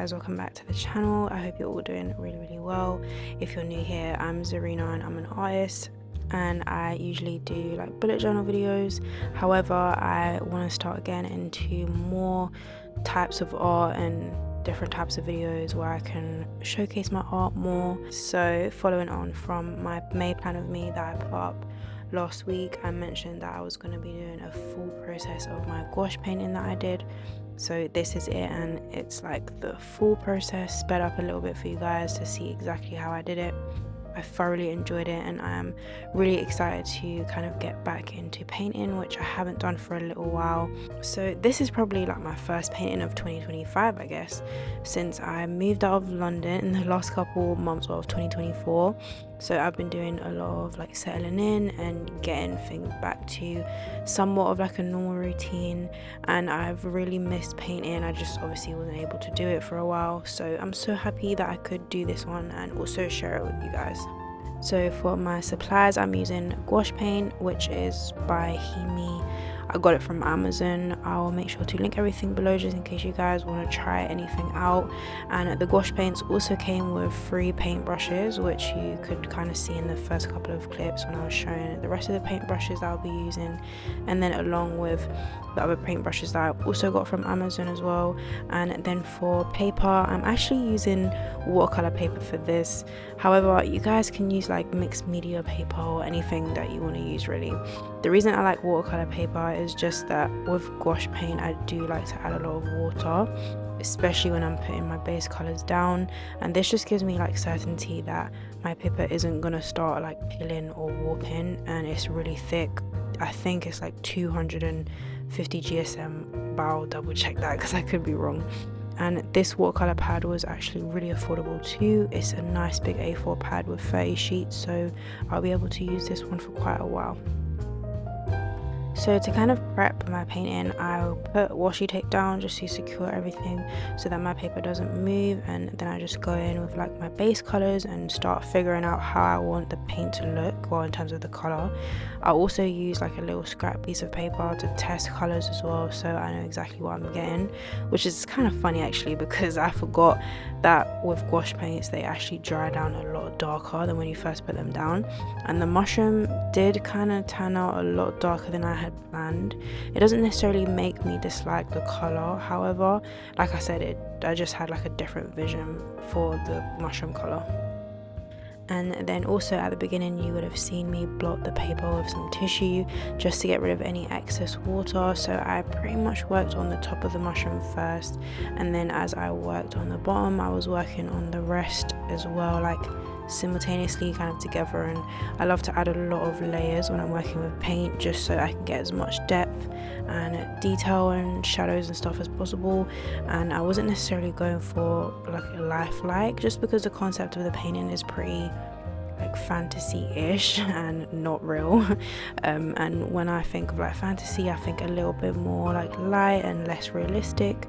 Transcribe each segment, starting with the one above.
guys, welcome back to the channel. I hope you're all doing really well. If you're new here, I'm Zarina and I'm an artist, and I usually do like bullet journal videos. However, I want to start again into more types of art and different types of videos where I can showcase my art more. So following on from my May plan with me that I put up last week, I mentioned that I was going to be doing a full process of my gouache painting that I did. So this is it, and it's like the full process sped up a little bit for you guys to see exactly how I did it. I thoroughly enjoyed it, and I am really excited to kind of get back into painting, which I haven't done for a little while. So this is probably like my first painting of 2025, I guess, since I moved out of London in the last couple months of 2024. So I've been doing a lot of like settling in and getting things back to somewhat of like a normal routine, and I've really missed painting. I just obviously wasn't able to do it for a while, so I'm so happy that I could do this one and also share it with you guys. So for my supplies, I'm using gouache paint, which is by Himi. I got it from Amazon. I'll make sure to link everything below just in case you guys want to try anything out. And the gouache paints also came with 3 paintbrushes, which you could kind of see in the first couple of clips when I was showing the rest of the paintbrushes that I'll be using, and then along with the other paintbrushes that I also got from Amazon as well. And then for paper, I'm actually using watercolor paper for this. However, you guys can use like mixed media paper or anything that you want to use really. The reason I like watercolor paper is just that with gouache paint I do like to add a lot of water, especially when I'm putting my base colors down, and this just gives me like certainty that my paper isn't gonna start like peeling or warping. And it's really thick. I think it's like 250 GSM, but I'll double check that because I could be wrong. And this watercolor pad was actually really affordable too. It's a nice big A4 pad with 30 sheets, so I'll be able to use this one for quite a while. So to kind of prep my painting, I'll put washi tape down just to secure everything so that my paper doesn't move, and then I just go in with like my base colors and start figuring out how I want the paint to look, well in terms of the color. I'll also use like a little scrap piece of paper to test colors as well, so I know exactly what I'm getting, which is kind of funny actually because I forgot that with gouache paints they actually dry down a lot darker than when you first put them down, and the mushroom did kind of turn out a lot darker than I had planned. It doesn't necessarily make me dislike the color, however, like I said, I just had like a different vision for the mushroom color. And then also at the beginning you would have seen me blot the paper with some tissue just to get rid of any excess water. So I pretty much worked on the top of the mushroom first, and then as I worked on the bottom I was working on the rest as well, like simultaneously kind of together. And I love to add a lot of layers when I'm working with paint just so I can get as much depth and detail and shadows and stuff as possible. And I wasn't necessarily going for like a lifelike, just because the concept of the painting is pretty like fantasy-ish and not real. And when I think of like fantasy, I think a little bit more like light and less realistic.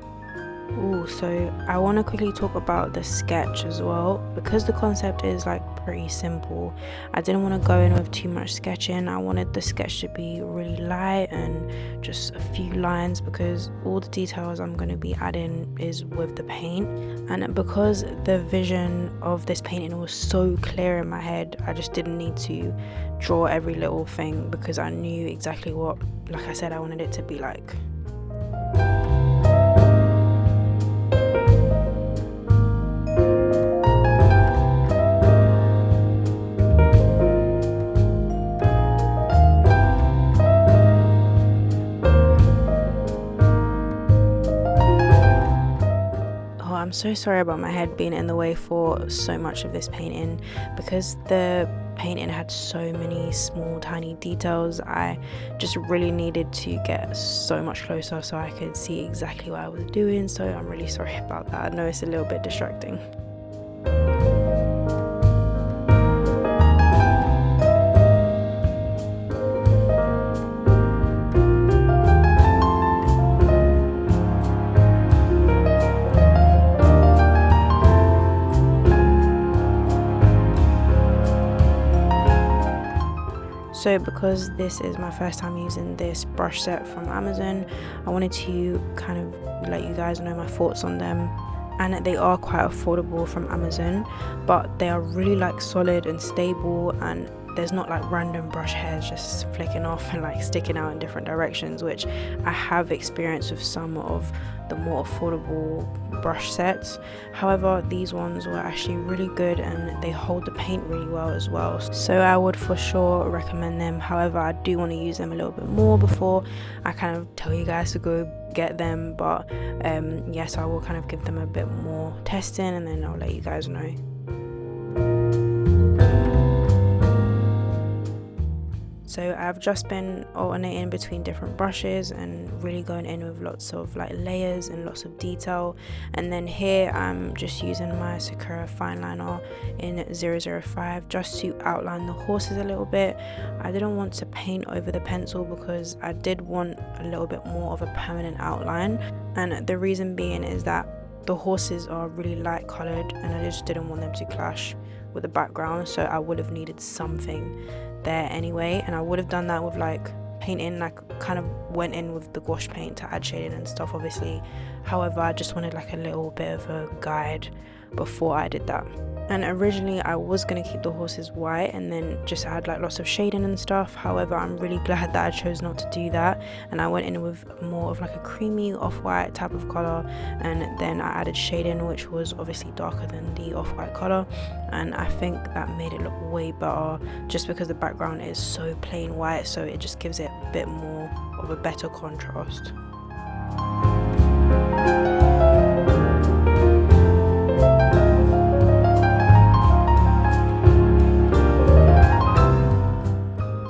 So I want to quickly talk about the sketch as well, because the concept is like pretty simple. I didn't want to go in with too much sketching. I wanted the sketch to be really light and just a few lines, because all the details I'm going to be adding is with the paint. And because the vision of this painting was so clear in my head, I just didn't need to draw every little thing because I knew exactly what, like I said, I wanted it to be like. I'm so sorry about my head being in the way for so much of this painting. Because the painting had so many small tiny details, I just really needed to get so much closer so I could see exactly what I was doing. So I'm really sorry about that. I know it's a little bit distracting. So because this is my first time using this brush set from Amazon, I wanted to kind of let you guys know my thoughts on them. and they are quite affordable from Amazon, but they are really like solid and stable, and there's not like random brush hairs just flicking off and like sticking out in different directions, which I have experienced with some of the more affordable brush sets. However, these ones were actually really good and they hold the paint really well as well, so I would for sure recommend them. However, I do want to use them a little bit more before I kind of tell you guys to go get them, but yes, I will kind of give them a bit more testing and then I'll let you guys know. So I've just been alternating between different brushes and really going in with lots of like layers and lots of detail. And then here I'm just using my Sakura fineliner in 005 just to outline the horses a little bit. I didn't want to paint over the pencil because I did want a little bit more of a permanent outline, and the reason being is that the horses are really light coloured and I just didn't want them to clash with the background, so I would have needed something there anyway, and I would have done that with like painting, like kind of went in with the gouache paint to add shading and stuff obviously. However, I just wanted like a little bit of a guide before I did that. And originally I was going to keep the horses white and then just add like lots of shading and stuff. However, I'm really glad that I chose not to do that, and I went in with more of like a creamy off-white type of color, and then I added shading which was obviously darker than the off-white color, and I think that made it look way better just because the background is so plain white, so it just gives it a bit more of a better contrast.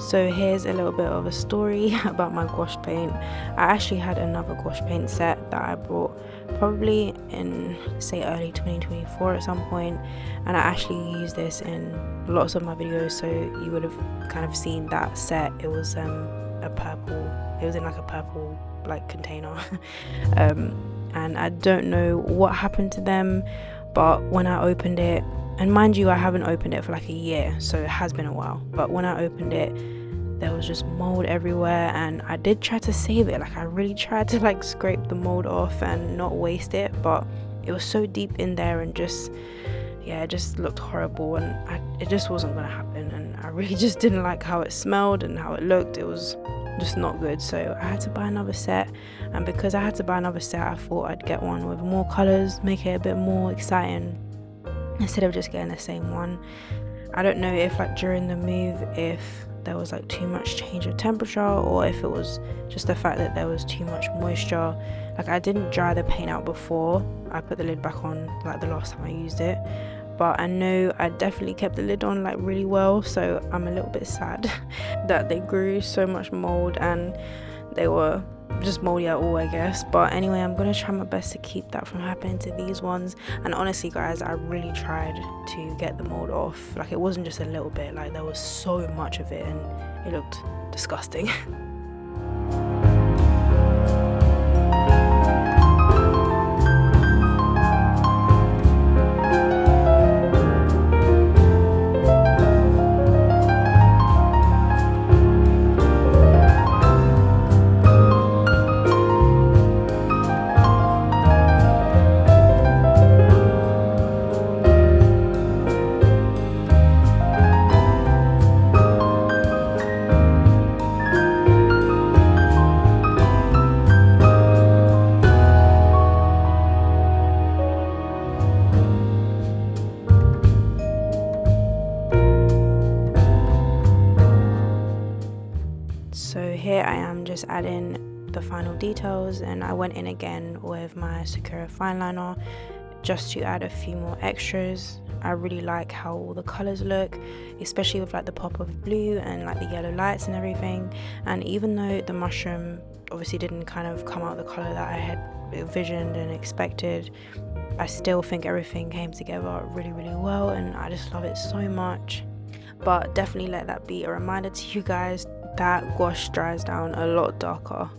So here's a little bit of a story about my gouache paint. I actually had another gouache paint set that I bought probably in say early 2024 at some point, and I actually used this in lots of my videos, so you would have kind of seen that set. It was a purple, it was in like a purple like container and I don't know what happened to them, but when I opened it, and mind you I haven't opened it for like a year, so it has been a while, but when I opened it there was just mold everywhere, and I did try to save it, like I really tried to like scrape the mold off and not waste it, but it was so deep in there and just, yeah, it just looked horrible, and it just wasn't gonna happen, and I really just didn't like how it smelled and how it looked. It was just not good, so I had to buy another set, and because I had to buy another set I thought I'd get one with more colors, make it a bit more exciting instead of just getting the same one. I don't know if like during the move if there was like too much change of temperature, or if it was just the fact that there was too much moisture. Like I didn't dry the paint out before I put the lid back on, like the last time I used it, but I know I definitely kept the lid on like really well, so I'm a little bit sad that they grew so much mold and they were just moldy at all, I guess. But anyway, I'm gonna try my best to keep that from happening to these ones, and honestly guys, I really tried to get the mold off. Like it wasn't just a little bit, like there was so much of it and it looked disgusting. So here I am just adding the final details, and I went in again with my Sakura fineliner just to add a few more extras. I really like how all the colors look, especially with like the pop of blue and like the yellow lights and everything. And even though the mushroom obviously didn't kind of come out the color that I had envisioned and expected, I still think everything came together really well, and I just love it so much. But definitely let that be a reminder to you guys that gouache dries down a lot darker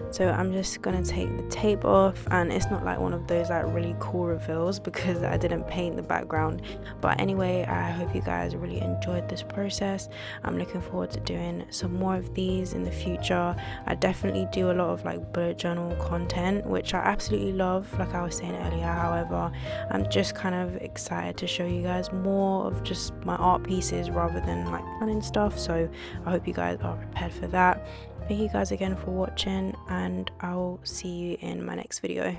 So I'm just gonna take the tape off, and it's not like one of those like really cool reveals because I didn't paint the background. But anyway, I hope you guys really enjoyed this process. I'm looking forward to doing some more of these in the future. I definitely do a lot of like bullet journal content, which I absolutely love, like I was saying earlier. However, I'm just kind of excited to show you guys more of just my art pieces rather than like planning stuff. So I hope you guys are prepared for that. Thank you guys again for watching, and I'll see you in my next video.